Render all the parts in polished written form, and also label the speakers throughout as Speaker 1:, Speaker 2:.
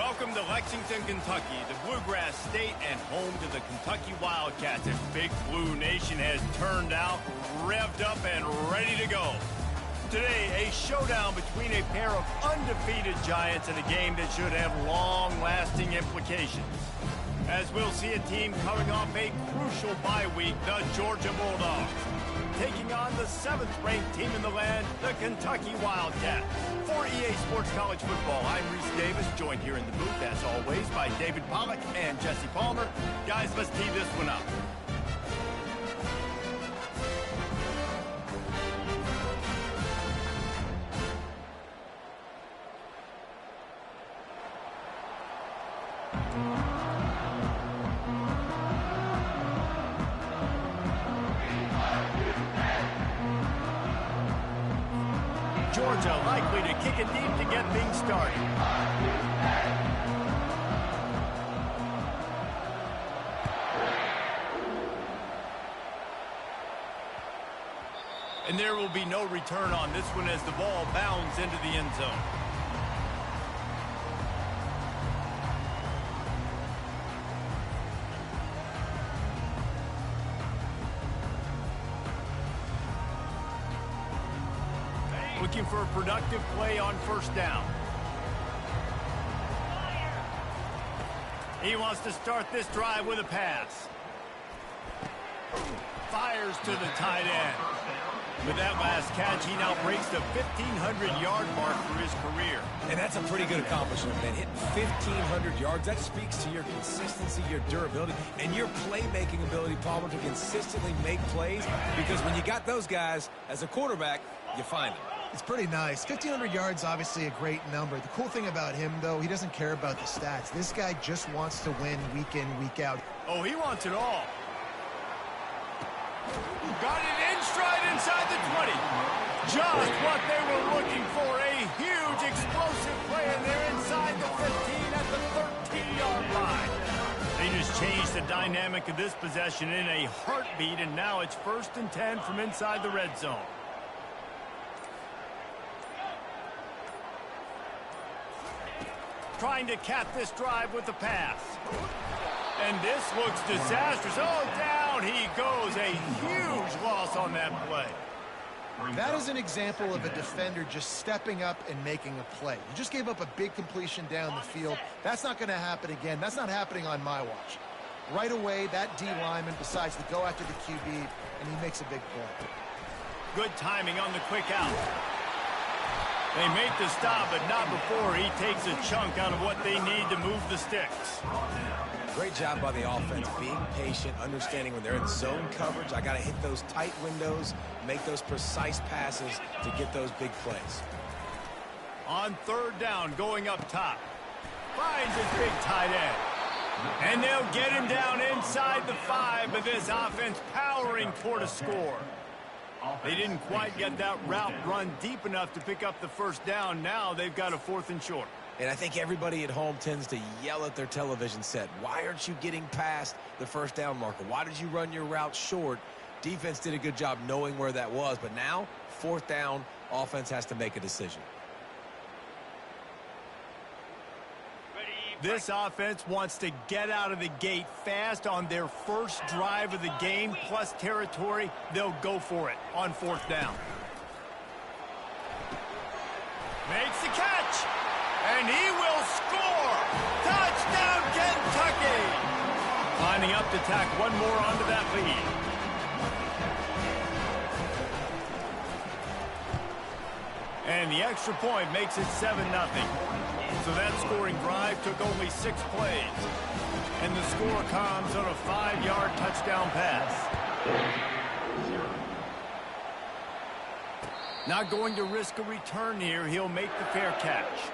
Speaker 1: Welcome to Lexington, Kentucky, the Bluegrass State and home to the Kentucky Wildcats. And Big Blue Nation has turned out, revved up, and ready to go. Today, a showdown between a pair of undefeated giants in a game that should have long-lasting implications. As we'll see a team coming off a crucial bye week, the Georgia Bulldogs, taking on the 7th-ranked team in the land, the Kentucky Wildcats. For EA Sports College Football, I'm Reese Davis, joined here in the booth, as always, by David Pollack and Jesse Palmer. Guys, let's tee this one up. Georgia likely to kick it deep to get things started. And there will be no return on this one as the ball bounds into the end zone. Looking for a productive play on first down. He wants to start this drive with a pass. Fires to the tight end. With that last catch, he now breaks the 1,500-yard mark for his career.
Speaker 2: And that's a pretty good accomplishment, man. Hitting 1,500 yards, that speaks to your consistency, your durability, and your playmaking ability, Palmer, to consistently make plays. Because when you got those guys as a quarterback, you find them.
Speaker 3: It's pretty nice. 1,500 yards, obviously a great number. The cool thing about him, though, he doesn't care about the stats. This guy just wants to win week in, week out.
Speaker 1: Oh, he wants it all. Got it in stride inside the 20. Just what they were looking for. A huge explosive play, and they're inside the 15 at the 13-yard line. They just changed the dynamic of this possession in a heartbeat, and now it's 1st and 10 from inside the red zone. Trying to cap this drive with the pass. And this looks disastrous. Oh, down he goes. A huge loss on that play.
Speaker 3: That is an example of a defender just stepping up and making a play. You just gave up a big completion down the field. That's not going to happen again. That's not happening on my watch. Right away, that D lineman decides to go after the QB, and he makes a big play.
Speaker 1: Good timing on the quick out. They make the stop, but not before he takes a chunk out of what they need to move the sticks.
Speaker 2: Great job by the offense, being patient, understanding when they're in zone coverage. I got to hit those tight windows, make those precise passes to get those big plays.
Speaker 1: On 3rd down, going up top. Finds his big tight end. And they'll get him down inside the 5, but this offense powering toward a score. They didn't quite get that route run deep enough to pick up the 1st down. Now they've got a 4th and short.
Speaker 2: And I think everybody at home tends to yell at their television set. Why aren't you getting past the 1st down marker? Why did you run your route short? Defense did a good job knowing where that was. But now, 4th down, offense has to make a decision.
Speaker 1: This offense wants to get out of the gate fast on their first drive of the game, plus territory. They'll go for it on 4th down. Makes the catch, and he will score. Touchdown, Kentucky! Lining up to tack one more onto that lead. And the extra point makes it 7-0. So that scoring drive took only 6 plays. And the score comes on a 5-yard touchdown pass. Not going to risk a return here. He'll make the fair catch.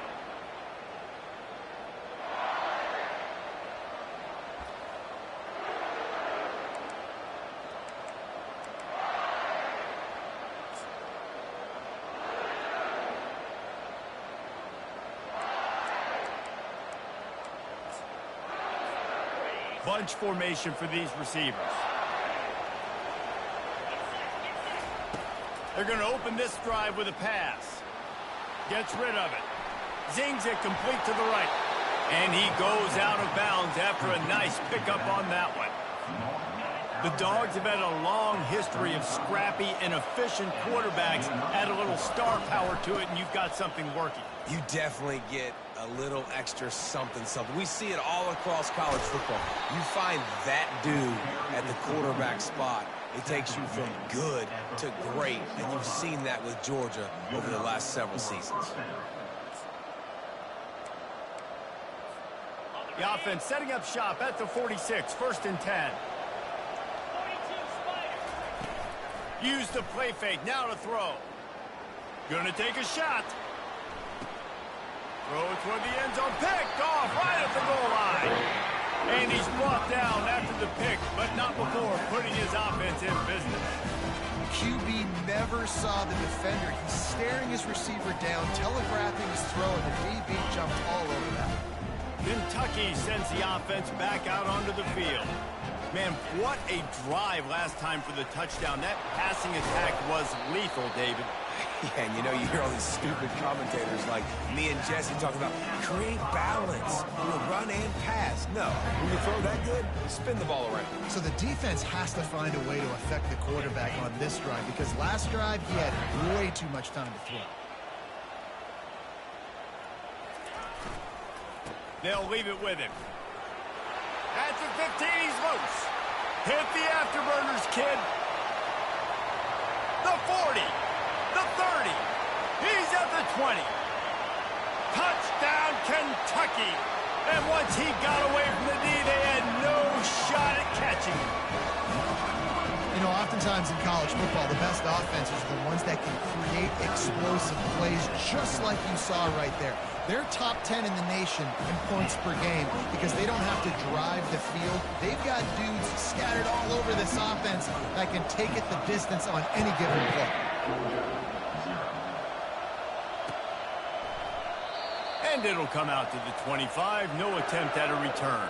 Speaker 1: Bunch formation for these receivers. They're going to open this drive with a pass. Gets rid of it. Zings it complete to the right. And he goes out of bounds after a nice pickup on that one. The Dogs have had a long history of scrappy and efficient quarterbacks. Add a little star power to it, and you've got something working.
Speaker 2: You definitely get a little extra something. We see it all across college football. You find that dude at the quarterback spot, it takes you from good to great, and you've seen that with Georgia over the last several seasons.
Speaker 1: The offense setting up shop at the 46, 1st and 10. Use the play fake, now to throw. Gonna take a shot. Throw it toward the end zone, picked off right at the goal line. And he's brought down after the pick, but not before putting his offense in business.
Speaker 3: QB never saw the defender. He's staring his receiver down, telegraphing his throw, and the DB jumped all over that.
Speaker 1: Kentucky sends the offense back out onto the field. Man, what a drive last time for the touchdown. That passing attack was lethal, David.
Speaker 2: Yeah, and you know, you hear all these stupid commentators like me and Jesse talk about create balance, run and pass. No, when you throw that good, spin the ball around.
Speaker 3: So the defense has to find a way to affect the quarterback on this drive, because last drive he had way too much time to throw.
Speaker 1: They'll leave it with him. At the 15, he's loose. Hit the afterburners, kid. The 40. The 30. He's at the 20. Touchdown, Kentucky. And once he got away from the D, they had no shot at catching him.
Speaker 3: You know, oftentimes in college football, the best offenses are the ones that can create explosive plays, just like you saw right there. They're top 10 in the nation in points per game because they don't have to drive the field. They've got dudes scattered all over this offense that can take it the distance on any given play.
Speaker 1: And it'll come out to the 25. No attempt at a return.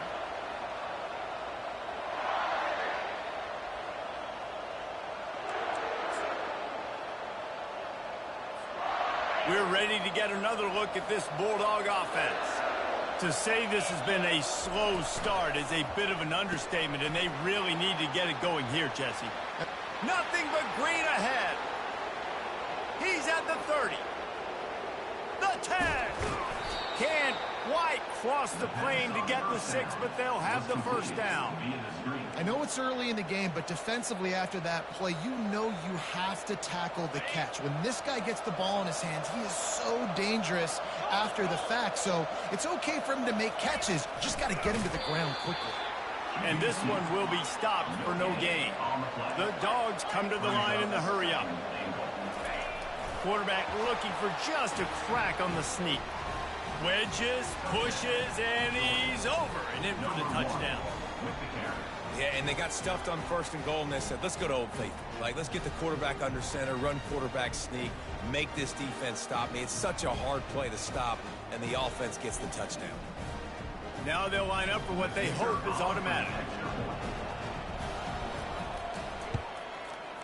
Speaker 1: We're ready to get another look at this Bulldog offense. To say this has been a slow start is a bit of an understatement, and they really need to get it going here, Jesse. Nothing but green ahead. He's at the 30. The 10. Can't quite cross the plane to get the 6, but they'll have the first down.
Speaker 3: I know it's early in the game, but defensively after that play, you know you have to tackle the catch. When this guy gets the ball in his hands, he is so dangerous after the fact. So it's okay for him to make catches. You just got to get him to the ground quickly.
Speaker 1: And this one will be stopped for no gain. The Dogs come to the line in the hurry-up. Quarterback looking for just a crack on the sneak. Wedges, pushes, and he's over and in for the touchdown.
Speaker 2: Yeah, and they got stuffed on 1st and goal, and they said, let's go to Old Faithful. Like, let's get the quarterback under center, run quarterback sneak, make this defense stop me. It's such a hard play to stop, and the offense gets the touchdown.
Speaker 1: Now they'll line up for what they hope is automatic.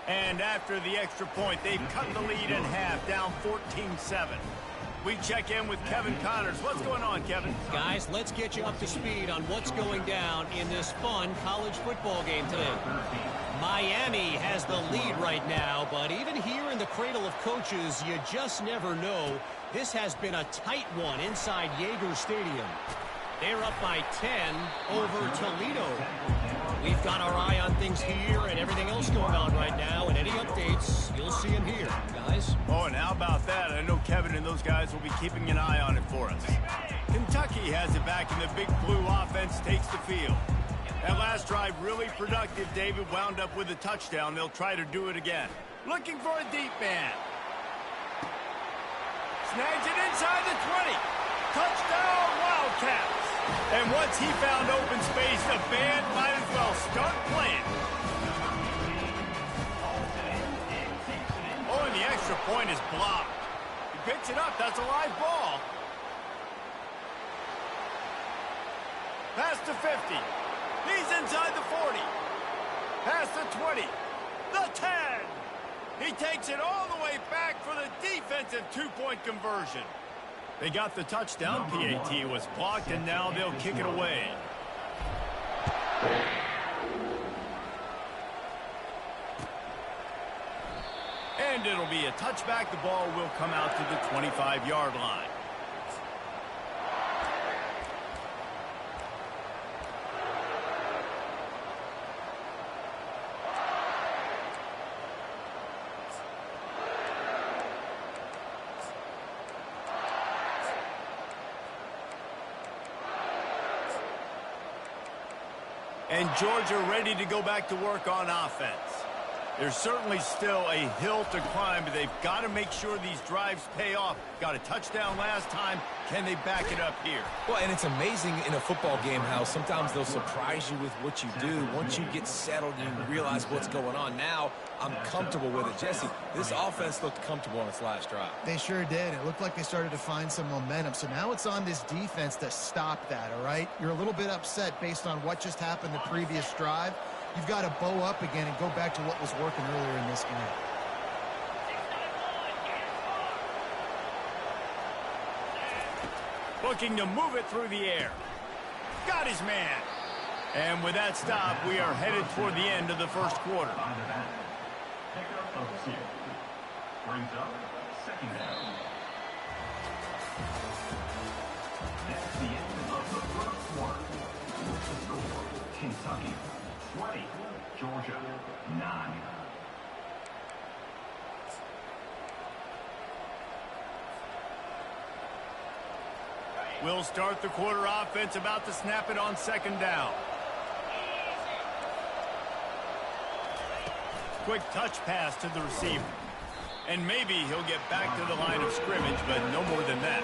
Speaker 1: And after the extra point, they've cut the lead in half, down 14-7. We check in with Kevin Connors. What's going on, Kevin?
Speaker 4: Guys, let's get you up to speed on what's going down in this fun college football game today. Miami has the lead right now, but even here in the cradle of coaches, you just never know. This has been a tight one inside Yager Stadium. They're up by 10 over Toledo. We've got our eye on things here and everything else going on right now, and any updates, you'll see them here, guys.
Speaker 1: Oh, and how about that? I know Kevin and those guys will be keeping an eye on it for us. Kentucky has it back, and the Big Blue offense takes the field. That last drive really productive. David wound up with a touchdown. They'll try to do it again. Looking for a deep man. Snags it inside the 20. Touchdown, Wildcats. And once he found open space, the band might as well start playing. Oh, and the extra point is blocked. He picks it up. That's a live ball. Pass to 50. He's inside the 40. Pass the 20. The 10. He takes it all the way back for the defensive two-point conversion. They got the touchdown. PAT was blocked, and now they'll kick it away. And it'll be a touchback. The ball will come out to the 25-yard line. And Georgia ready to go back to work on offense. There's certainly still a hill to climb, but they've got to make sure these drives pay off. Got a touchdown last time. Can they back it up here?
Speaker 2: Well, and it's amazing in a football game how sometimes they'll surprise you with what you do. Once you get settled, you realize what's going on. Now, I'm comfortable with it. Jesse, this offense looked comfortable on its last drive.
Speaker 3: They sure did. It looked like they started to find some momentum. So now it's on this defense to stop that, all right? You're a little bit upset based on what just happened the previous drive. You've got to bow up again and go back to what was working earlier in this game.
Speaker 1: Looking to move it through the air. Got his man. And with that stop, we are headed toward the end of the first quarter.
Speaker 5: Pickup of 2. Brings up second down. That's the end of the first quarter. The score, Kentucky 20, Georgia 9.
Speaker 1: We'll start the quarter offense, about to snap it on second down. Quick touch pass to the receiver. And maybe he'll get back to the line of scrimmage, but no more than that.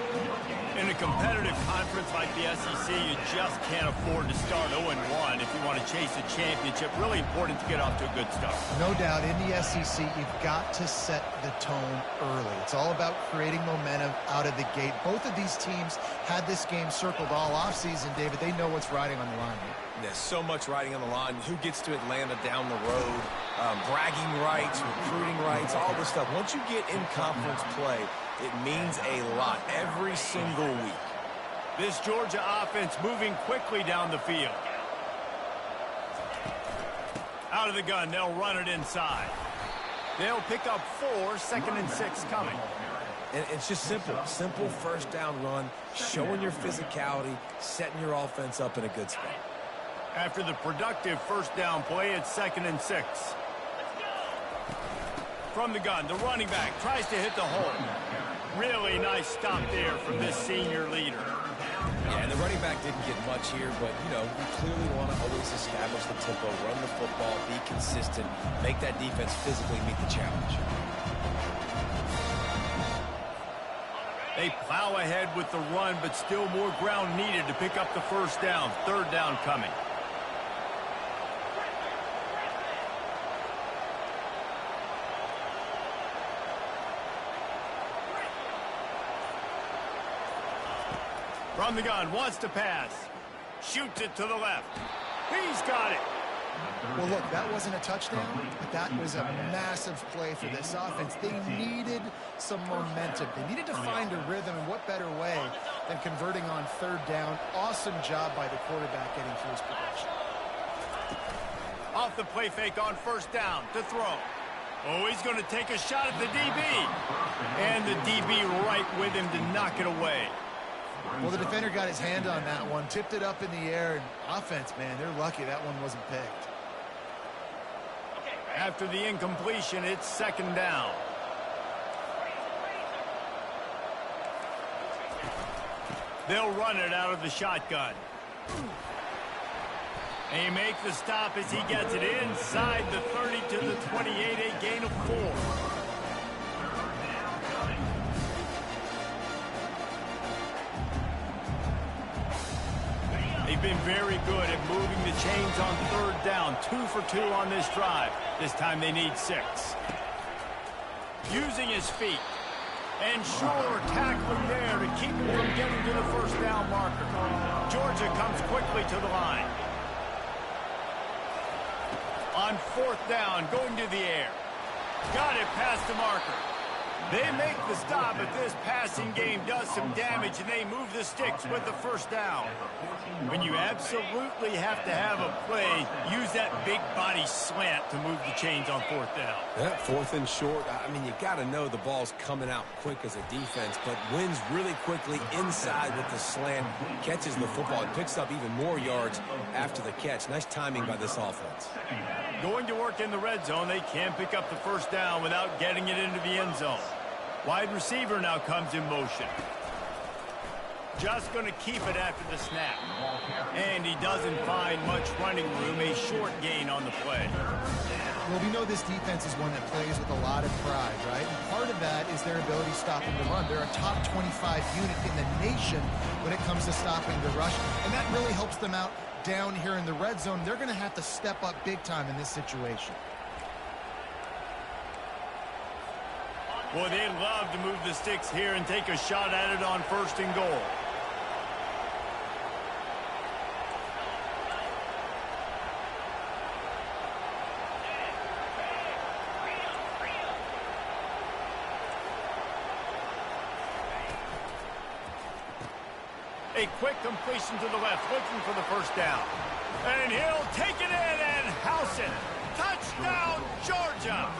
Speaker 1: In a competitive conference like the SEC, you just can't afford to start 0-1 if you want to chase a championship. Really important to get off to a good start.
Speaker 3: No doubt, in the SEC, you've got to set the tone early. It's all about creating momentum out of the gate. Both of these teams had this game circled all offseason, David. They know what's riding on the line here.
Speaker 2: There's so much riding on the line. Who gets to Atlanta down the road? Bragging rights, recruiting rights, all this stuff. Once you get in conference play, it means a lot every single week.
Speaker 1: This Georgia offense moving quickly down the field. Out of the gun, they'll run it inside. They'll pick up 4, 2nd and 6 coming.
Speaker 2: And it's just simple first down run, showing your physicality, setting your offense up in a good spot.
Speaker 1: After the productive first down play, it's 2nd and 6. From the gun, the running back tries to hit the hole. Really nice stop there from this senior leader.
Speaker 2: Yeah, and the running back didn't get much here, but, you know, we clearly want to always establish the tempo, run the football, be consistent, make that defense physically meet the challenge.
Speaker 1: They plow ahead with the run, but still more ground needed to pick up the first down. 3rd down coming. From the gun, wants to pass. Shoots it to the left. He's got it.
Speaker 3: Well, look, that wasn't a touchdown, but that was a massive play for this offense. They needed some momentum. They needed to find a rhythm, and what better way than converting on 3rd down. Awesome job by the quarterback getting through his progression.
Speaker 1: Off the play fake on 1st down to throw. Oh, he's going to take a shot at the DB. And the DB right with him to knock it away.
Speaker 3: Well, the defender got his hand on that one, tipped it up in the air, and offense, man, they're lucky that one wasn't picked.
Speaker 1: After the incompletion, it's 2nd down. They'll run it out of the shotgun. They make the stop as he gets it inside the 30 to the 28, a gain of 4. They've been very good at moving the chains on 3rd down. 2 for 2 on this drive. This time they need 6. Using his feet. And sure, tackling there to keep him from getting to the first down marker. Georgia comes quickly to the line. On 4th down, going to the air. Got it past the marker. They make the stop, but this passing game does some damage, and they move the sticks with the first down. When you absolutely have to have a play, use that big body slant to move the chains on fourth down.
Speaker 2: Yeah, fourth and short. I mean, you got to know the ball's coming out quick as a defense, but wins really quickly inside with the slant, catches the football, and picks up even more yards after the catch. Nice timing by this offense.
Speaker 1: Going to work in the red zone, they can pick up the first down without getting it into the end zone. Wide receiver now comes in motion. Just going to keep it after the snap. And he doesn't find much running room, a short gain on the play.
Speaker 3: Well, we know this defense is one that plays with a lot of pride, right? And part of that is their ability stopping the run. They're a top 25 unit in the nation when it comes to stopping the rush, and that really helps them out down here in the red zone. They're going to have to step up big time in this situation.
Speaker 1: Boy, they'd love to move the sticks here and take a shot at it on first and goal. A quick completion to the left, looking for the first down. And he'll take it in and house it. Touchdown, Georgia!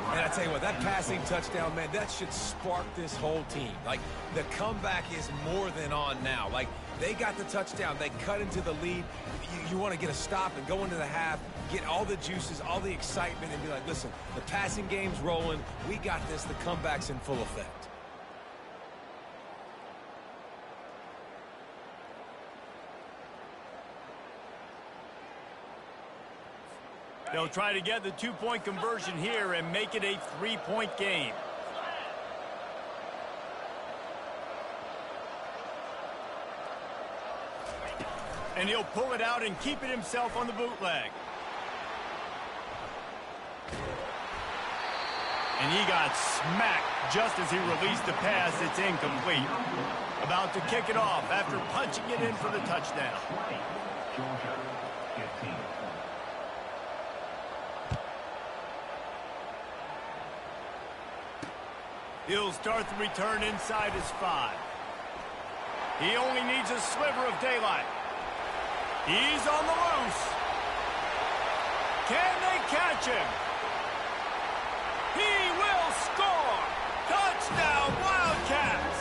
Speaker 2: And I tell you what, that passing touchdown, man, that should spark this whole team. Like, the comeback is more than on now. Like, they got the touchdown. They cut into the lead. You want to get a stop and go into the half, get all the juices, all the excitement, and be like, listen, the passing game's rolling. We got this. The comeback's in full effect.
Speaker 1: They'll try to get the two-point conversion here and make it a three-point game. And he'll pull it out and keep it himself on the bootleg. And he got smacked just as he released the pass. It's incomplete. About to kick it off after punching it in for the touchdown.
Speaker 5: Georgia, 15.
Speaker 1: He'll start the return inside his 5. He only needs a sliver of daylight. He's on the loose. Can they catch him? He will score! Touchdown, Wildcats!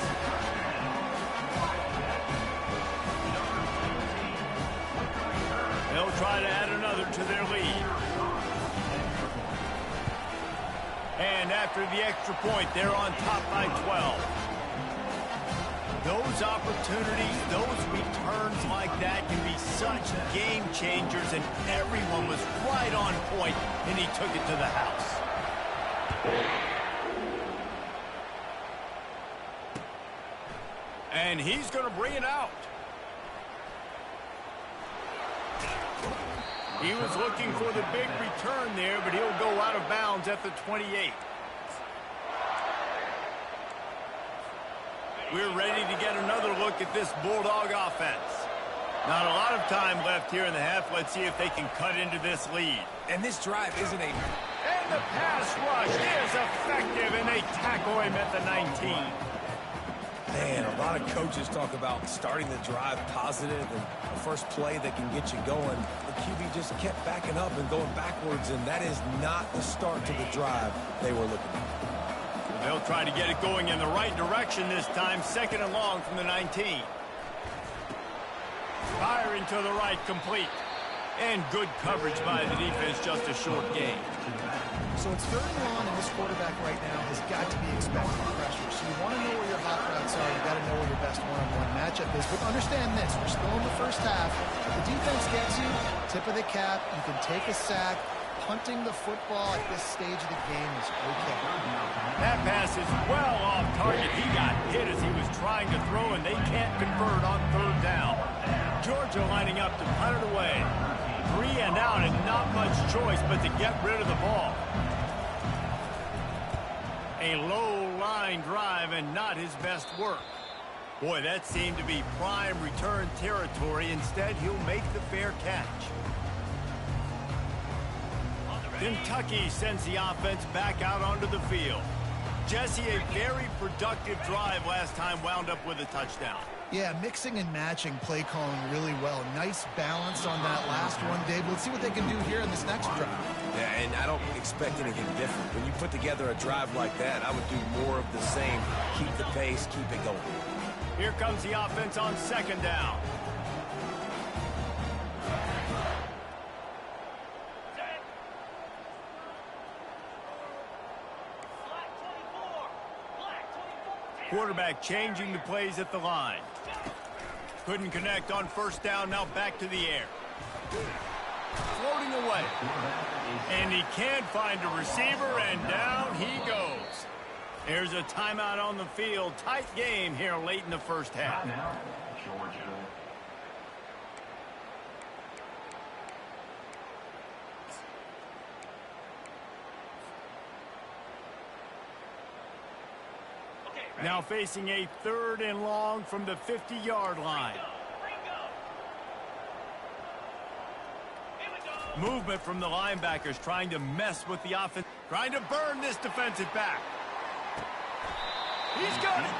Speaker 1: They'll try to add another to their lead. And after the extra point, they're on top by 12. Those opportunities, those returns like that can be such game changers, and everyone was right on point, and he took it to the house. And he's going to bring it out. He was looking for the big return there, but he'll go out of bounds at the 28. We're ready to get another look at this Bulldog offense. Not a lot of time left here in the half. Let's see if they can cut into this lead.
Speaker 2: And this drive isn't a...
Speaker 1: And the pass rush is effective, and they tackle him at the 19.
Speaker 2: Man, a lot of coaches talk about starting the drive positive and the first play that can get you going. The QB just kept backing up and going backwards, and that is not the start to the drive they were looking at.
Speaker 1: They'll try to get it going in the right direction this time. Second and long from the 19. Firing to the right, complete. And good coverage by the defense, just a short gain.
Speaker 3: So it's third and long, and this quarterback right now has got to be expecting pressure. So you want to know where your hot routes are. You got to know where your best one-on-one matchup is. But understand this: we're still in the first half. If the defense gets you, tip of the cap. You can take a sack. Punting the football at this stage of the game is okay.
Speaker 1: That pass is well off target. He got hit as he was trying to throw, and they can't convert on third down. Georgia lining up to punt it away. 3 and out, and not much choice but to get rid of the ball. A low-line drive and not his best work. Boy, that seemed to be prime return territory. Instead, he'll make the fair catch. Kentucky sends the offense back out onto the field. Jesse, a very productive drive last time wound up with a touchdown.
Speaker 3: Yeah, mixing and matching play calling really well. Nice balance on that last one, Dave. Let's see what they can do here in this next drive.
Speaker 2: Yeah, and I don't expect anything different. When you put together a drive like that, I would do more of the same. Keep the pace, keep it going.
Speaker 1: Here comes the offense on second down. Quarterback changing the plays at the line. Couldn't connect on first down, now back to the air. Floating away. And he can't find a receiver, and down he goes. There's a timeout on the field. Tight game here late in the first half.
Speaker 5: Now, Georgia.
Speaker 1: Now facing a 3rd and long from the 50-yard line. Movement from the linebackers trying to mess with the offense. Trying to burn this defensive back. He's got it.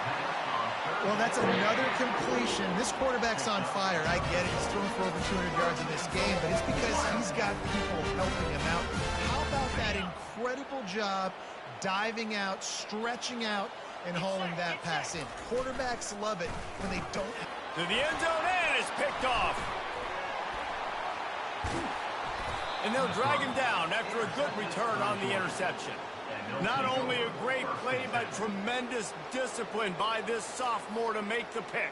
Speaker 3: Well, that's another completion. This quarterback's on fire. I get it. He's thrown for over 200 yards in this game, but it's because he's got people helping him out. How about that incredible job diving out, stretching out, and hauling that pass in? Quarterbacks love it when they don't.
Speaker 1: To the end zone, and it's picked off. And they'll drag him down after a good return on the interception. Not only a great play, but tremendous discipline by this sophomore to make the pick.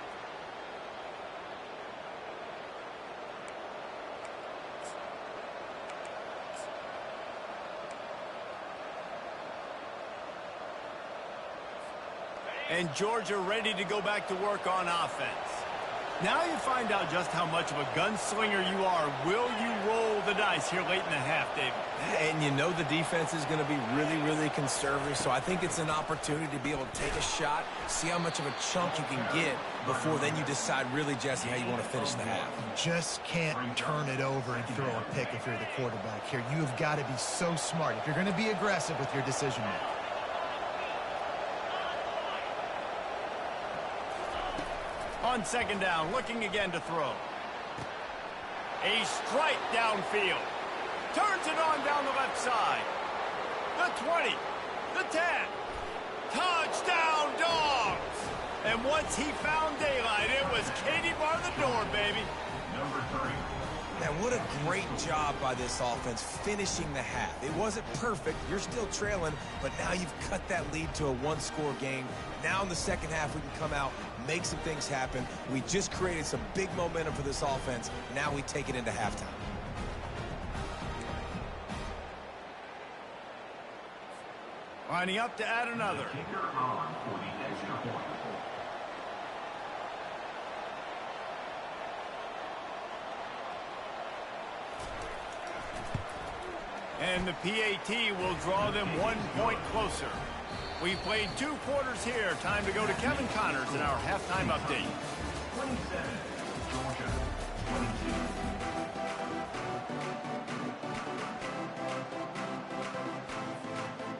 Speaker 1: And Georgia ready to go back to work on offense. Now you find out just how much of a gunslinger you are. Will you roll the dice here late in the half, David?
Speaker 2: And you know the defense is going to be really, really conservative, so I think it's an opportunity to be able to take a shot, see how much of a chunk you can get before then you decide really, Jesse, how you want to finish the half.
Speaker 3: You just can't turn it over and throw a pick if you're the quarterback here. You have got to be so smart if you're going to be aggressive with your decision making.
Speaker 1: On second down, looking again to throw. A strike downfield. Turns it on down the left side. The 20, the 10. Touchdown, Dogs! And once he found daylight, it was Katie bar the door, baby.
Speaker 5: Number 3.
Speaker 2: Man, what a great job by this offense finishing the half. It wasn't perfect. You're still trailing, but now you've cut that lead to a one-score game. Now in the second half, we can come out, make some things happen. We just created some big momentum for this offense. Now we take it into halftime.
Speaker 1: Lining up to add another.
Speaker 5: Kicker on for the extra point.
Speaker 1: And the PAT will draw them 1 point closer. We've played 2 quarters here. Time to go to Kevin Connors in our halftime update.
Speaker 5: 27, Georgia,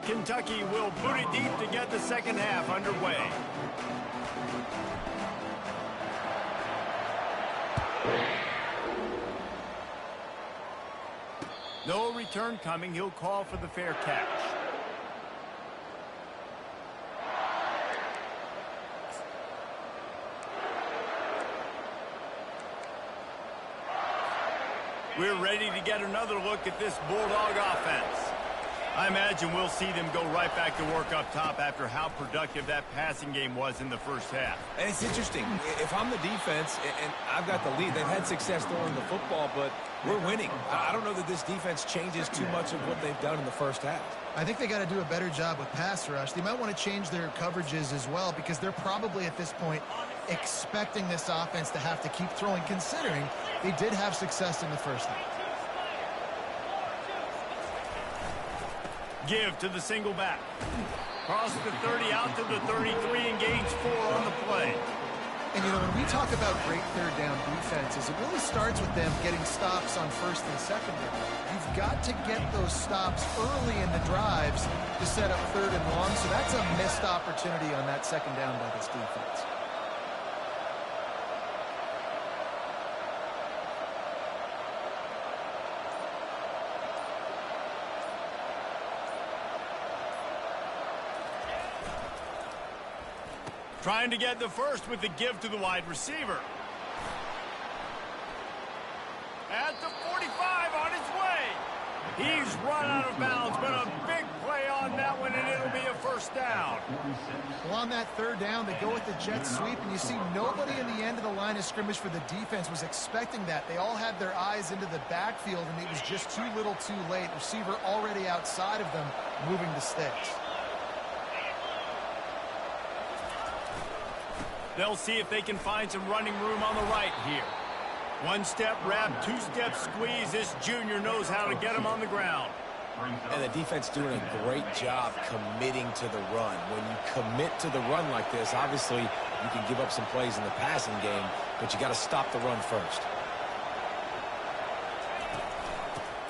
Speaker 5: 22.
Speaker 1: Kentucky will boot it deep to get the second half underway. No return coming. He'll call for the fair catch. We're ready to get another look at this Bulldog offense. I imagine we'll see them go right back to work up top after how productive that passing game was in the first half.
Speaker 2: And it's interesting. If I'm the defense and I've got the lead, they've had success throwing the football, but we're winning. I don't know that this defense changes too much of what they've done in the first half.
Speaker 3: I think they got to do a better job with pass rush. They might want to change their coverages as well because they're probably at this point expecting this offense to have to keep throwing, considering they did have success in the first half.
Speaker 1: Give to the single back. Cross the 30 out to the 33, engage 4 on the play.
Speaker 3: And, you know, when we talk about great third down defenses, it really starts with them getting stops on first and second down. You've You've got to get those stops early in the drives to set up 3rd and long, so that's a missed opportunity on that 2nd down by this defense.
Speaker 1: Trying to get the first with the give to the wide receiver. At the 45 on his way. He's run out of bounds, but a big play on that one, and it'll be a 1st down.
Speaker 3: Well, on that 3rd down, they go with the jet sweep, and you see nobody in the end of the line of scrimmage for the defense was expecting that. They all had their eyes into the backfield, and it was just too little too late. Receiver already outside of them, moving the sticks.
Speaker 1: They'll see if they can find some running room on the right here. 1-step wrap, 2-step squeeze. This junior knows how to get him on the ground.
Speaker 2: And the defense doing a great job committing to the run. When you commit to the run like this, obviously you can give up some plays in the passing game, but you got to stop the run first.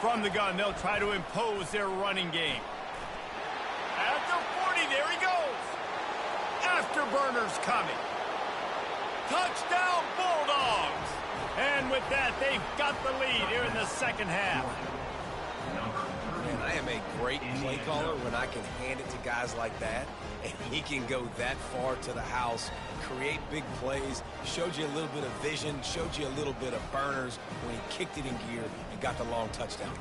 Speaker 1: From the gun, they'll try to impose their running game. At the 40, there he goes. Afterburners coming. Touchdown, Bulldogs! And with that, they've got the lead here in the 2nd half.
Speaker 2: Man, I am a great play caller when I can hand it to guys like that, and he can go that far to the house, create big plays, showed you a little bit of vision, showed you a little bit of burners when he kicked it in gear and got the long touchdown run.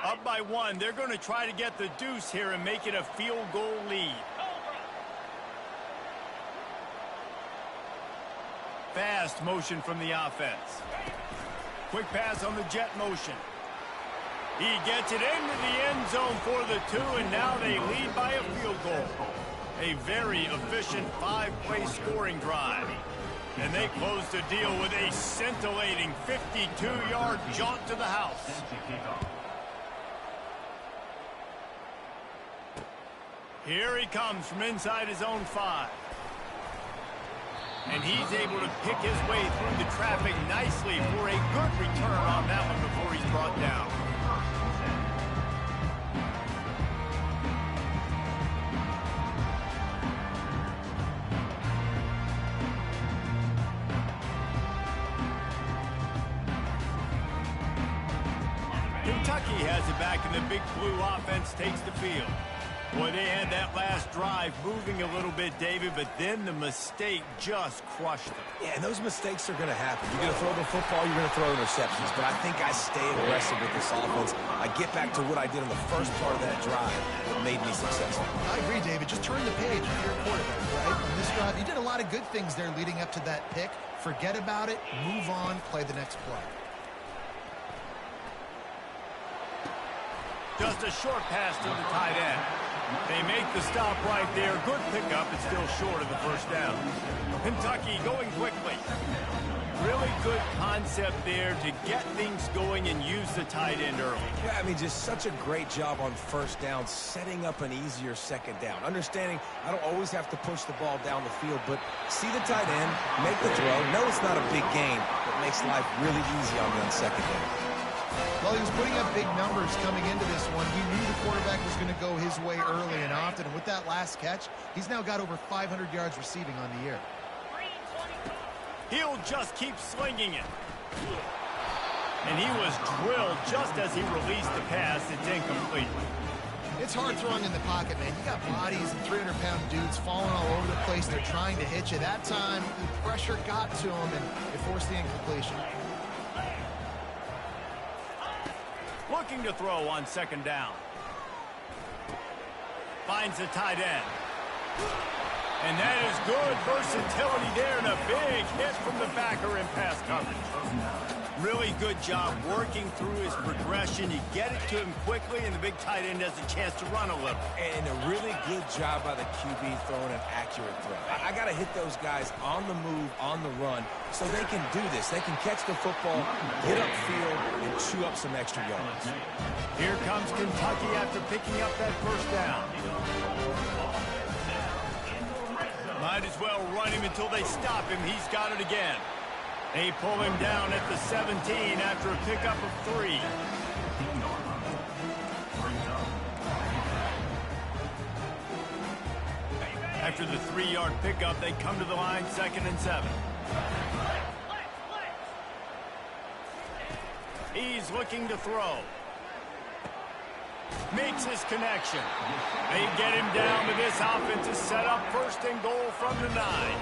Speaker 1: Up by 1, they're going to try to get the deuce here and make it a field goal lead. Fast motion from the offense. Quick pass on the jet motion. He gets it into the end zone for the 2, and now they lead by a field goal. A very efficient 5-play scoring drive. And they close the deal with a scintillating 52-yard jaunt to the house. Here he comes from inside his own 5. And he's able to pick his way through the traffic nicely for a good return on that one before he's brought down. Kentucky has it back, and the Big Blue offense takes the field. Boy, they had that last drive moving a little bit, David, but then the mistake just crushed them.
Speaker 2: Yeah, and those mistakes are going to happen. You're going to throw the football, you're going to throw interceptions, but I think I stay aggressive with this offense. I get back to what I did in the first part of that drive that made me successful.
Speaker 3: I agree, David. Just turn the page if you're a quarterback, right? On this drive, you did a lot of good things there leading up to that pick. Forget about it, move on, play the next play.
Speaker 1: Just a short pass to the tight end. They make the stop right there. Good pickup. It's still short of the 1st down. Kentucky going quickly. Really good concept there to get things going and use the tight end early.
Speaker 2: Yeah, I mean, just such a great job on 1st down, setting up an easier 2nd down. Understanding I don't always have to push the ball down the field, but see the tight end, make the throw. No, it's not a big game, but makes life really easy on me on 2nd down.
Speaker 3: Well, he was putting up big numbers coming into this one. He knew the quarterback was going to go his way early and often. And with that last catch, he's now got over 500 yards receiving on the year.
Speaker 1: He'll just keep slinging it. And he was drilled just as he released the pass. It's incomplete.
Speaker 3: It's hard throwing in the pocket, man. You got bodies and 300-pound dudes falling all over the place. They're trying to hit you. That time, the pressure got to him, and it forced the incompletion.
Speaker 1: Looking to throw on 2nd down. Finds the tight end. And that is good versatility there, and a big hit from the backer in pass coverage. Really good job working through his progression. You get it to him quickly, and the big tight end has a chance to run a little.
Speaker 2: And a really good job by the QB throwing an accurate throw. I got to hit those guys on the move, on the run, so they can do this. They can catch the football, get upfield, and chew up some extra yards.
Speaker 1: Here comes Kentucky after picking up that 1st down. Might as well run him until they stop him. He's got it again. They pull him down at the 17 after a pickup of 3. After the 3-yard pickup, they come to the line 2nd and 7. He's looking to throw. Makes his connection. They get him down to this offense to set up 1st and goal from the 9.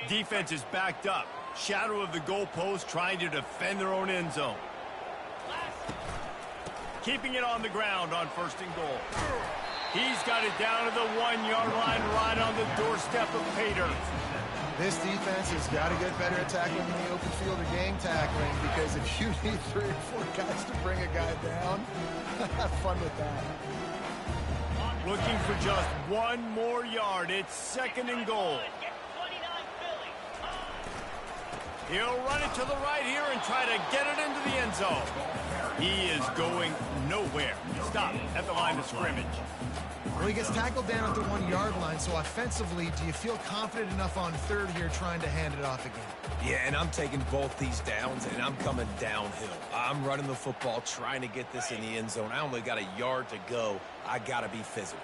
Speaker 1: Defense is backed up. Shadow of the goalpost, trying to defend their own end zone. Keeping it on the ground on 1st and goal. He's got it down to the 1-yard line, right on the doorstep of pay dirt.
Speaker 3: This defense has got to get better at tackling in the open field or gang tackling, because if you need 3 or 4 guys to bring a guy down, have fun with that.
Speaker 1: Looking for just 1 more yard. It's 2nd and goal. He'll run it to the right here and try to get it into the end zone. He is going nowhere. Stop at the line of scrimmage.
Speaker 3: Well, he gets tackled down at the 1-yard line, so offensively, do you feel confident enough on 3rd here trying to hand it off again?
Speaker 2: Yeah, and I'm taking both these downs, and I'm coming downhill. I'm running the football, trying to get this in the end zone. I only got a yard to go. I got to be physical.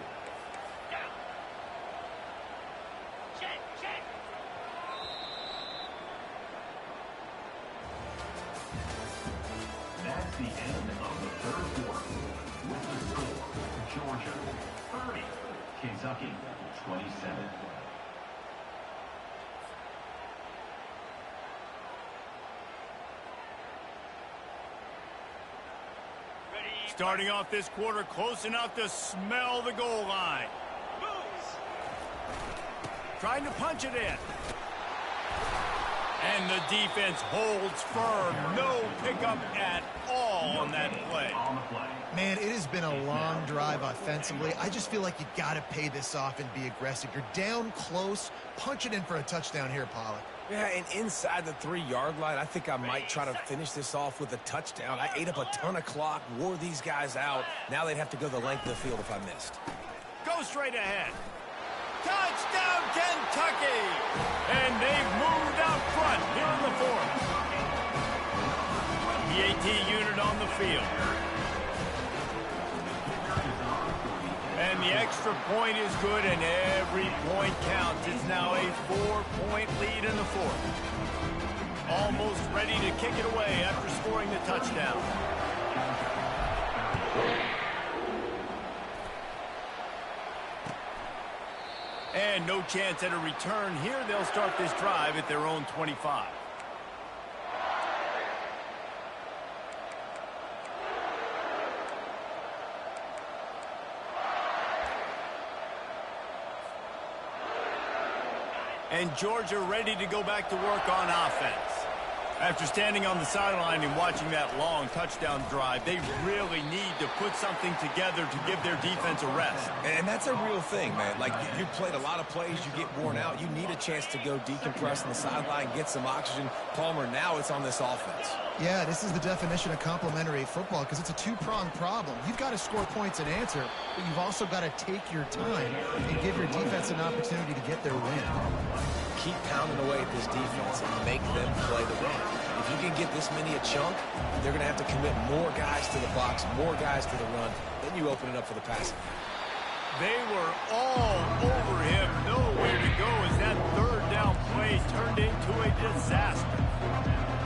Speaker 5: That's the end of the 3rd quarter. With the score, Georgia 30, Kentucky 27.
Speaker 1: Starting off this quarter, close enough to smell the goal line. Trying to punch it in. And the defense holds firm. No pickup at all on that play.
Speaker 3: Man, it has been a long drive offensively. I just feel like you got to pay this off and be aggressive. You're down close. Punch it in for a touchdown here, Pollack.
Speaker 2: Yeah, and inside the 3-yard line, I think I might try to finish this off with a touchdown. I ate up a ton of clock, wore these guys out. Now they'd have to go the length of the field if I missed.
Speaker 1: Go straight ahead. Touchdown, Kentucky! And they've moved out front here in the 4th. PAT unit on the field. And the extra point is good, and every point counts. It's now a 4-point lead in the 4th. Almost ready to kick it away after scoring the touchdown. And no chance at a return here. They'll start this drive at their own 25. And Georgia ready to go back to work on offense. After standing on the sideline and watching that long touchdown drive, they really need to put something together to give their defense a rest.
Speaker 2: And that's a real thing, man. Like, you played a lot of plays, you get worn out. You need a chance to go decompress on the sideline, get some oxygen. Palmer, now it's on this offense.
Speaker 3: Yeah, this is the definition of complementary football, because it's a 2-pronged problem. You've got to score points and answer, but you've also got to take your time and give your defense an opportunity to get their win.
Speaker 2: Keep pounding away at this defense and make them play the run. If you can get this many a chunk, they're going to have to commit more guys to the box, more guys to the run. Then you open it up for the passing.
Speaker 1: They were all over him. Nowhere to go as that 3rd down play turned into a disaster.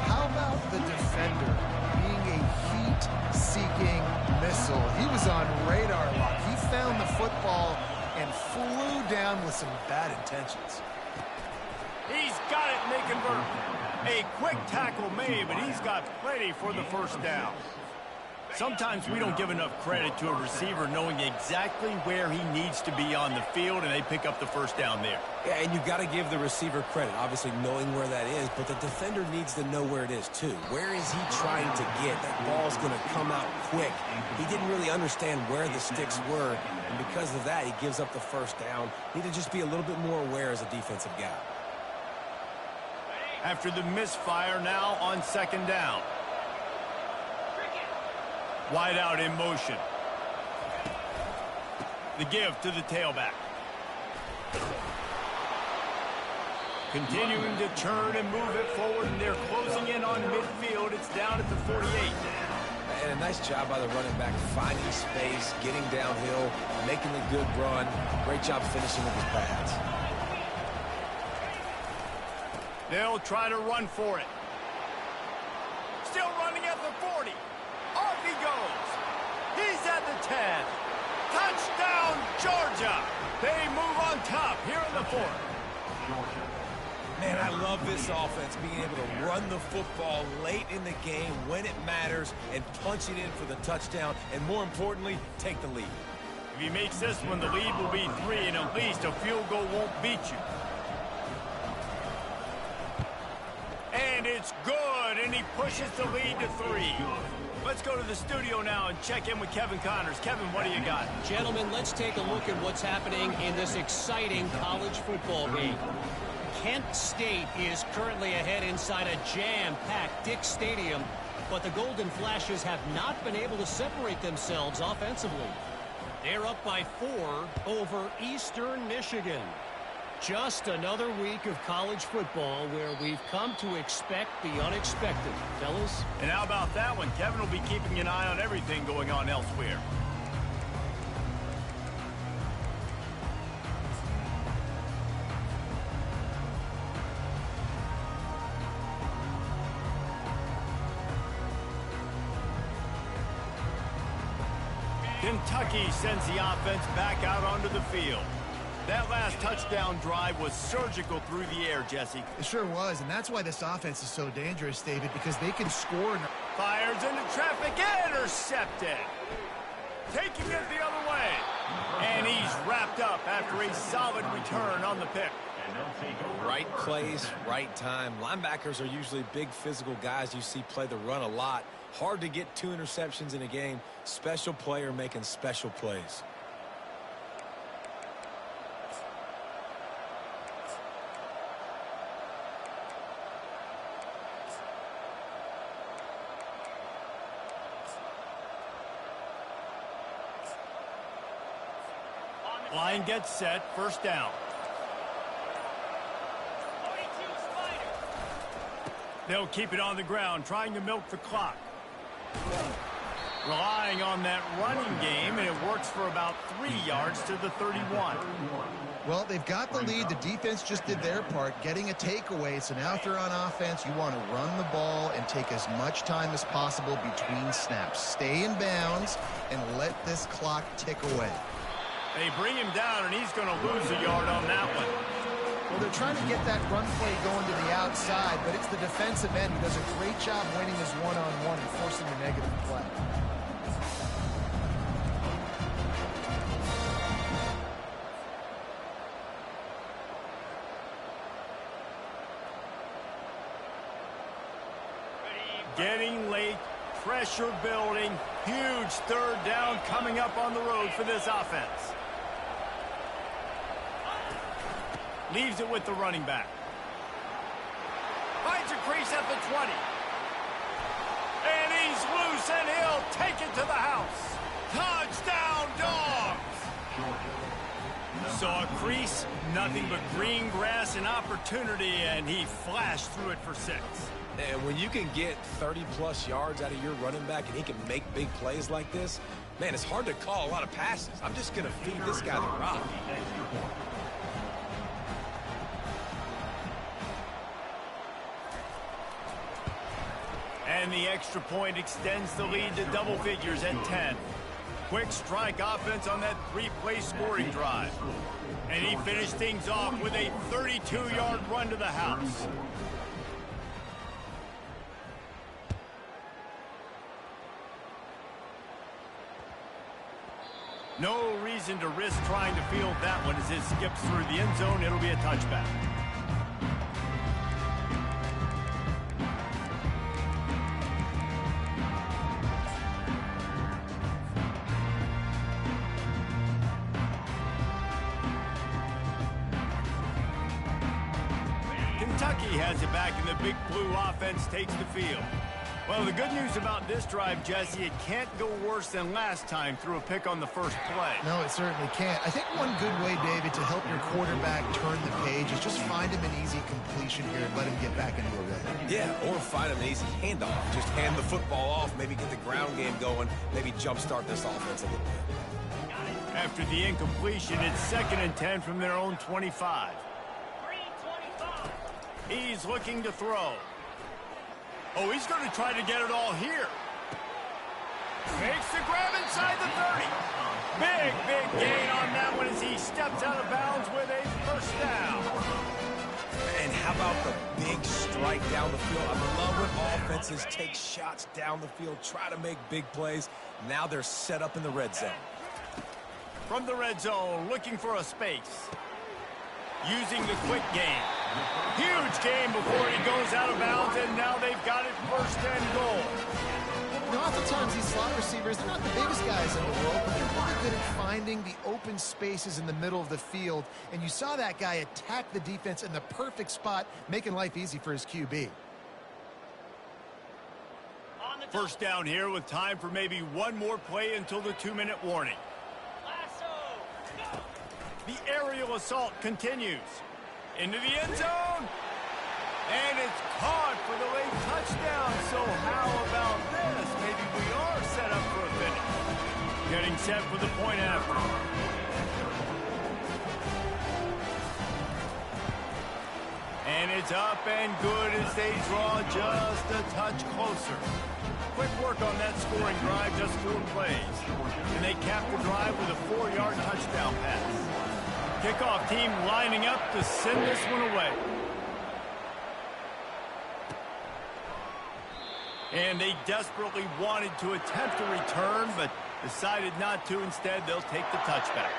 Speaker 3: How about the defender being a heat-seeking missile? He was on radar lock. He found the football and flew down with some bad intentions.
Speaker 1: He's got it, and they convert. A quick tackle made, but he's got plenty for the 1st down. Sometimes we don't give enough credit to a receiver knowing exactly where he needs to be on the field, and they pick up the 1st down there.
Speaker 2: Yeah, and you've got to give the receiver credit, obviously knowing where that is, but the defender needs to know where it is too. Where is he trying to get? That ball's going to come out quick. He didn't really understand where the sticks were, and because of that, he gives up the 1st down. Need to just be a little bit more aware as a defensive guy.
Speaker 1: After the misfire, now on 2nd down. Wide out in motion. The give to the tailback. Continuing to turn and move it forward, and they're closing in on midfield. It's down at the 48.
Speaker 2: And a nice job by the running back, finding space, getting downhill, making a good run. Great job finishing with his pads.
Speaker 1: They'll try to run for it. Still running at the 40. Off he goes. He's at the 10. Touchdown, Georgia. They move on top here in the 4th.
Speaker 2: Man, I love this offense, being able to run the football late in the game when it matters and punch it in for the touchdown, and more importantly, take the lead.
Speaker 1: If he makes this one, the lead will be 3, and at least a field goal won't beat you. And it's good, and he pushes the lead to 3. Let's go to the studio now and check in with Kevin Connors. Kevin, what do you got?
Speaker 4: Gentlemen, let's take a look at what's happening in this exciting college football game. Kent State is currently ahead inside a jam-packed Dick Stadium, but the Golden Flashes have not been able to separate themselves offensively. They're up by 4 over Eastern Michigan. Just another week of college football where we've come to expect the unexpected, fellas.
Speaker 1: And how about that one? Kevin will be keeping an eye on everything going on elsewhere. Kentucky sends the offense back out onto the field. That last touchdown drive was surgical through the air, Jesse.
Speaker 3: It sure was, and that's why this offense is so dangerous, David, because they can score.
Speaker 1: Fires into traffic, intercepted. Taking it the other way. And he's wrapped up after a solid return on the pick.
Speaker 2: Right place, right time. Linebackers are usually big physical guys you see play the run a lot. Hard to get 2 interceptions in a game. Special player making special plays.
Speaker 1: Line gets set, first down. They'll keep it on the ground, trying to milk the clock. Relying on that running game, and it works for about 3 yards to the 31.
Speaker 3: Well, they've got the lead. The defense just did their part, getting a takeaway. So now if they're on offense, you want to run the ball and take as much time as possible between snaps. Stay in bounds and let this clock tick away.
Speaker 1: They bring him down, and he's going to lose a yard on that one.
Speaker 3: Well, they're trying to get that run play going to the outside, but it's the defensive end who does a great job winning his one-on-one and forcing a negative play.
Speaker 1: Getting late, pressure building, huge third down coming up on the road for this offense. Leaves it with the running back. Finds a crease at the 20. And he's loose, and he'll take it to the house. Touchdown, Dogs! So a crease, nothing but green grass and opportunity, and he flashed through it for 6.
Speaker 2: And when you can get 30-plus yards out of your running back and he can make big plays like this, man, it's hard to call a lot of passes. I'm just going to feed this guy the rock.
Speaker 1: And the extra point extends the lead to double figures at 10. Quick strike offense on that 3-play scoring drive. And he finished things off with a 32-yard run to the house. No reason to risk trying to field that one as it skips through the end zone. It'll be a touchback. Kentucky has it back, and the Big Blue offense takes the field. Well, the good news about this drive, Jesse, it can't go worse than last time through a pick on the first play.
Speaker 3: No, it certainly can't. I think one good way, David, to help your quarterback turn the page is just find him an easy completion here and let him get back into a rhythm.
Speaker 2: Yeah, or find him an easy handoff. Just hand the football off, maybe get the ground game going, maybe jumpstart this offense a little bit.
Speaker 1: After the incompletion, it's 2nd and 10 from their own 25. He's looking to throw. Oh, he's going to try to get it all here. Makes the grab inside the 30. Big gain on that one as he steps out of bounds with a first down.
Speaker 2: And how about the big strike down the field? I love when offenses take shots down the field, try to make big plays. Now they're set up in the red zone.
Speaker 1: From the red zone, looking for a space. Using the quick game. Huge game before he goes out of bounds, and now they've got it 1st and goal.
Speaker 3: You know, oftentimes these slot receivers, they're not the biggest guys in the world, but they're really good at finding the open spaces in the middle of the field. And you saw that guy attack the defense in the perfect spot, making life easy for his QB.
Speaker 1: First down here with time for maybe one more play until the 2-minute warning. The aerial assault continues. Into the end zone. And it's caught for the late touchdown. So how about this? Maybe we are set up for a finish. Getting set for the point after. And it's up and good as they draw just a touch closer. Quick work on that scoring drive, just 4 plays. And they cap the drive with a 4-yard touchdown pass. Kickoff team lining up to send this one away. And they desperately wanted to attempt a return, but decided not to. Instead, they'll take the touchback.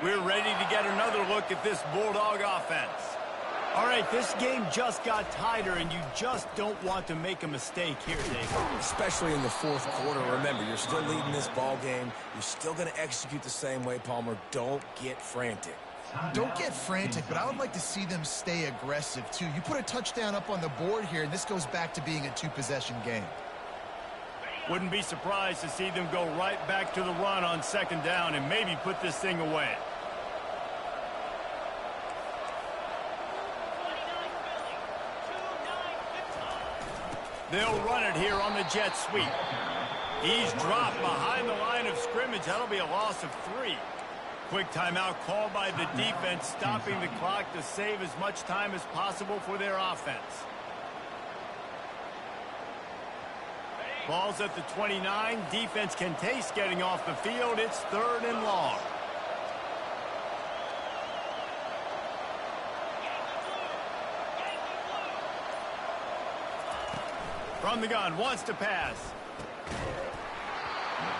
Speaker 1: We're ready to get another look at this Bulldog offense. All right, this game just got tighter, and you just don't want to make a mistake here, Dave.
Speaker 2: Especially in the 4th quarter. Remember, you're still leading this ball game. You're still going to execute the same way, Palmer. Don't get frantic.
Speaker 3: Don't get frantic, but I would like to see them stay aggressive, too. You put a touchdown up on the board here, and this goes back to being a 2-possession game.
Speaker 1: Wouldn't be surprised to see them go right back to the run on 2nd down and maybe put this thing away. They'll run it here on the jet sweep. He's dropped behind the line of scrimmage. That'll be a loss of 3. Quick timeout called by the defense, stopping the clock to save as much time as possible for their offense. Ball's at the 29. Defense can taste getting off the field. It's 3rd and long. From the gun, wants to pass.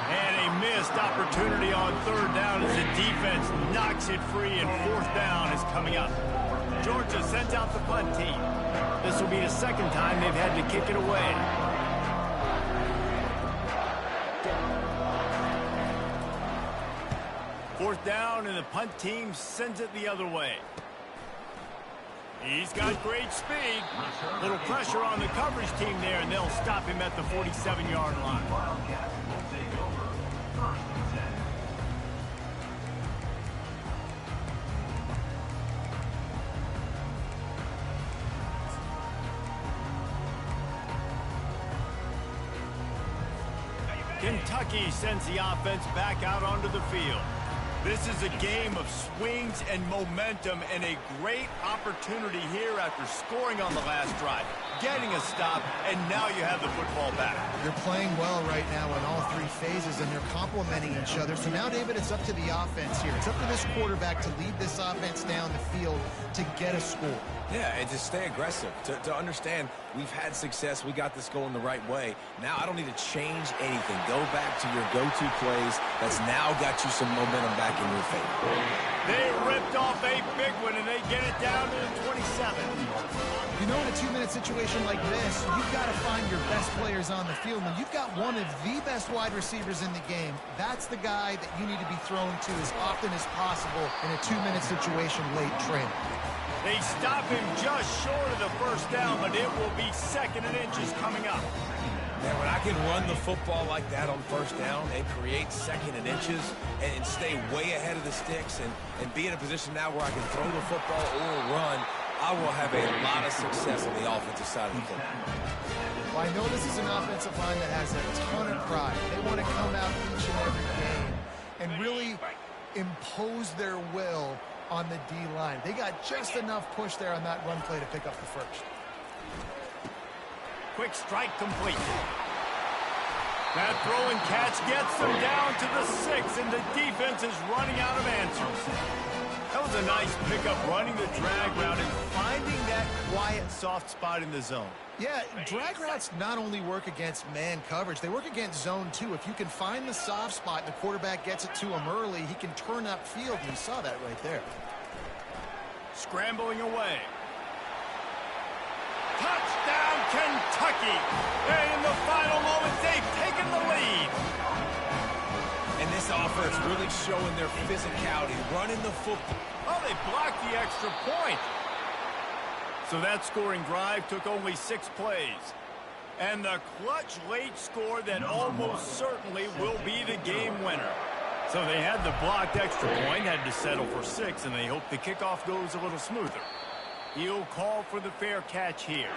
Speaker 1: And a missed opportunity on 3rd down as the defense knocks it free, and 4th down is coming up. Georgia sends out the punt team. This will be the 2nd time they've had to kick it away. Fourth down, and the punt team sends it the other way. He's got great speed. Little pressure on the coverage team there, and they'll stop him at the 47-yard line.
Speaker 5: Wildcats will take over 1st and 10.
Speaker 1: Kentucky sends the offense back out onto the field. This is a game of swings and momentum, and a great opportunity here after scoring on the last drive, getting a stop, and now you have the football back.
Speaker 3: They're playing well right now in all 3 phases, and they're complementing each other. So now, David, it's up to the offense here. It's up to this quarterback to lead this offense down the field to get a score.
Speaker 2: Yeah, and to stay aggressive, to understand we've had success, we got this going the right way. Now I don't need to change anything. Go back to your go-to plays. That's now got you some momentum back in your favor.
Speaker 1: They ripped off a big one, and they get it down to the 27.
Speaker 3: You know, in a 2-minute situation like this, you've got to find your best players on the field. When you've got one of the best wide receivers in the game, that's the guy that you need to be thrown to as often as possible in a 2-minute situation late training.
Speaker 1: They stop him just short of the first down, but it will be 2nd and inches coming up.
Speaker 2: Man, when I can run the football like that on first down and create 2nd and inches and stay way ahead of the sticks and be in a position now where I can throw the football or run, I will have a lot of success on the offensive side of the football.
Speaker 3: Well, I know this is an offensive line that has a ton of pride. They want to come out each and every game and really impose their will on the D-line. They got just enough push there on that run play to pick up the first.
Speaker 1: Quick strike complete. That throw and catch gets them down to the 6, and the defense is running out of answers. That was a nice pickup, running the drag route and finding that quiet, soft spot in the zone.
Speaker 3: Yeah, drag routes not only work against man coverage, they work against zone too. If you can find the soft spot and the quarterback gets it to him early, he can turn upfield, and you saw that right there.
Speaker 1: Scrambling away. Touchdown, Kentucky! And in the final moments, they've taken the lead.
Speaker 2: And this offense really showing their physicality, running the football.
Speaker 1: Oh, they blocked the extra point. So that scoring drive took only 6 plays. And the clutch late score that almost certainly will be the game winner. So they had the blocked extra point, had to settle for 6, and they hope the kickoff goes a little smoother. He'll call for the fair catch here.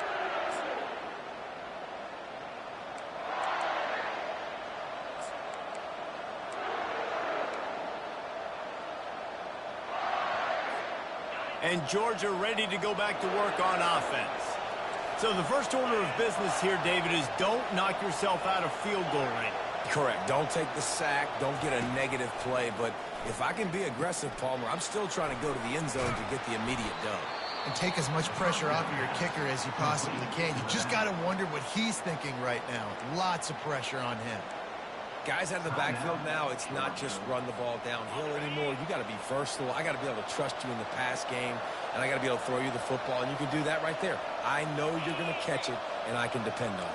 Speaker 1: And Georgia ready to go back to work on offense. So the first order of business here, David, is don't knock yourself out of field goal range.
Speaker 2: Correct. Don't take the sack. Don't get a negative play. But if I can be aggressive, Palmer, I'm still trying to go to the end zone to get the immediate dub.
Speaker 3: And take as much pressure off of your kicker as you possibly can. You just got to wonder what he's thinking right now. Lots of pressure on him.
Speaker 2: Guys out of the backfield now, it's not just run the ball downhill anymore. You got to be versatile. I got to be able to trust you in the pass game, and I got to be able to throw you the football, and you can do that right there. I know you're going to catch it, and I can depend on it.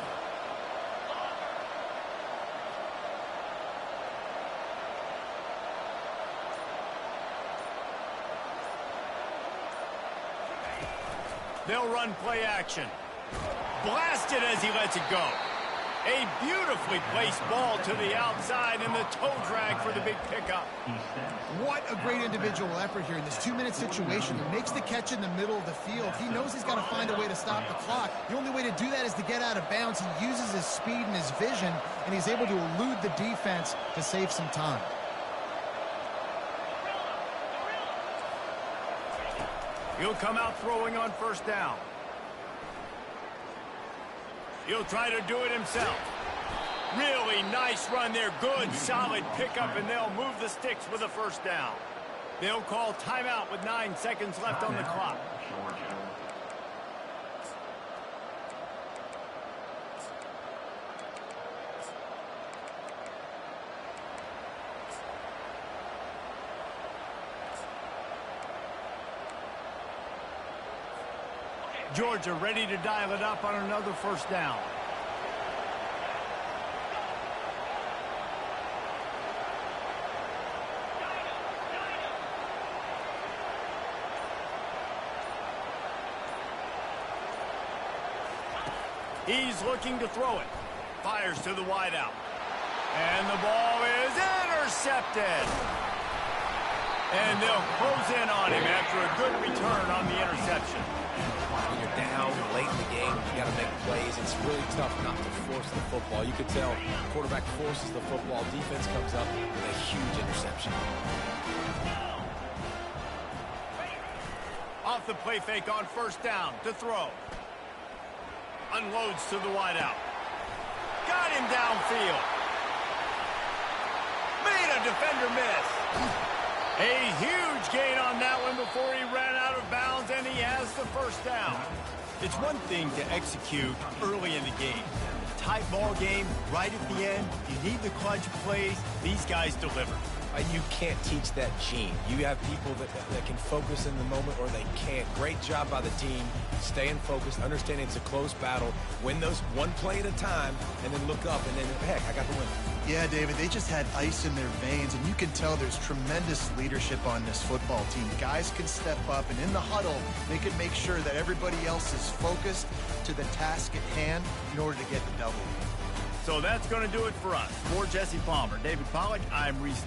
Speaker 1: They'll run play action. Blasted as he lets it go. A beautifully placed ball to the outside and the toe drag for the big pickup.
Speaker 3: What a great individual effort here in this 2-minute situation. He makes the catch in the middle of the field. He knows he's got to find a way to stop the clock. The only way to do that is to get out of bounds. He uses his speed and his vision, and he's able to elude the defense to save some time.
Speaker 1: He'll come out throwing on first down. He'll try to do it himself. Really nice run there. Good, solid pickup, and they'll move the sticks with a first down. They'll call timeout with 9 seconds left on the clock. Georgia ready to dial it up on another first down. He's looking to throw it. Fires to the wideout. And the ball is intercepted. And they'll close in on him after a good return on the interception.
Speaker 2: When you're down late in the game, you got to make plays. It's really tough not to force the football. You can tell quarterback forces the football. Defense comes up with a huge interception.
Speaker 1: Off the play fake on first down to throw. Unloads to the wideout. Got him downfield. Made a defender miss. A huge gain on that one before he ran out of bounds, and he has the first down. It's one thing to execute early in the game. Tight ball game, right at the end. You need the clutch plays. These guys deliver.
Speaker 2: You can't teach that gene. You have people that can focus in the moment or they can't. Great job by the team, staying focused, understanding it's a close battle, win those one play at a time, and then look up, and then, heck, I got the win.
Speaker 3: Yeah, David, they just had ice in their veins, and you can tell there's tremendous leadership on this football team. Guys can step up, and in the huddle, they can make sure that everybody else is focused to the task at hand in order to get the W.
Speaker 1: So that's going to do it for us. For Jesse Palmer, David Pollack, I'm Reese